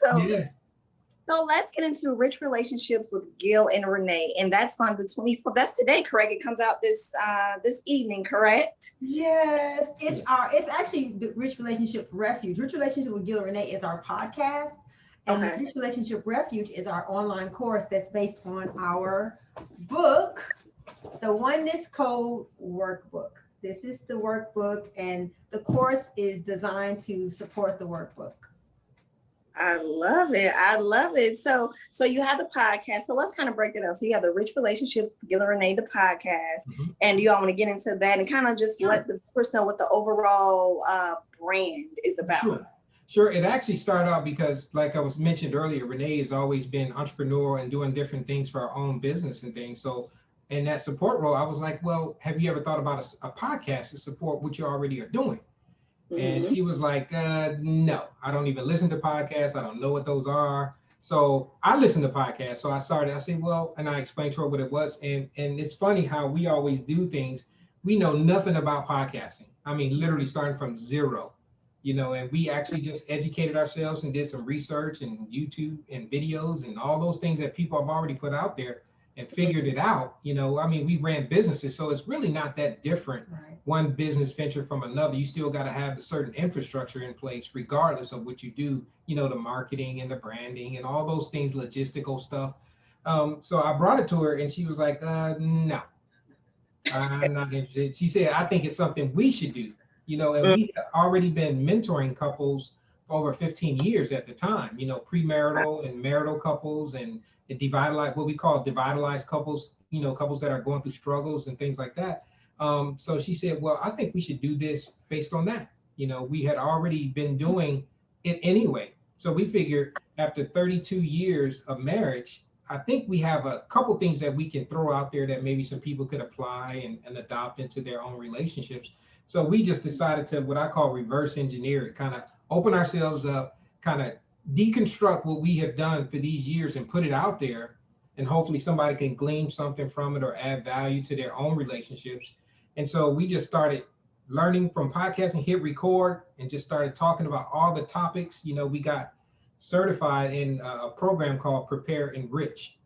So, Yeah. so let's get into rich relationships with Gil and Renee, and that's on the 24th. That's today, correct? It comes out this evening, correct? Yes, it's actually the Rich Relationship Refuge. Rich Relationship with Gil and Renee is our podcast, and the Okay. Rich Relationship Refuge is our online course that's based on our book, the Oneness Code Workbook. This is the workbook, and the course is designed to support the workbook. I love it. I love it. So you have the podcast. So let's kind of break it up. So you have the Rich Relationships with Gil and Renee, the podcast, Mhm. and you all want to get into that and kind of just let the person know what the overall brand is about. Sure. Sure. It actually started out because, like I was mentioned earlier, Renee has always been entrepreneur and doing different things for her own business and things. So in that support role, I was like, well, have you ever thought about a podcast to support what you already are doing? And Mm-hmm. she was like, no, I don't even listen to podcasts. I don't know what those are. So I listen to podcasts. So I said, well, and I explained to her what it was. And it's funny how we always do things. We know nothing about podcasting. I mean, literally starting from zero, and we actually just educated ourselves and did some research and YouTube and videos and all those things that people have already put out there and figured it out. I mean, we ran businesses, so it's really not that different, Right. one business venture from another. You still got to have a certain infrastructure in place regardless of what you do, the marketing and the branding and all those things, logistical stuff. So I brought it to her and she was like, no, I'm not interested. She said, I think it's something we should do, and we had already been mentoring couples for over 15 years at the time, premarital and marital couples and what we call devitalized couples, couples that are going through struggles and things like that. So she said, well, I think we should do this based on that. We had already been doing it anyway. So we figured after 32 years of marriage, I think we have a couple things that we can throw out there that maybe some people could apply and adopt into their own relationships. So we just decided to what I call reverse engineer it, kind of open ourselves up, kind of deconstruct what we have done for these years and put it out there. And hopefully somebody can glean something from it or add value to their own relationships. And so we just started learning from podcasting, hit record, and just started talking about all the topics. We got certified in a program called Prepare Enrich.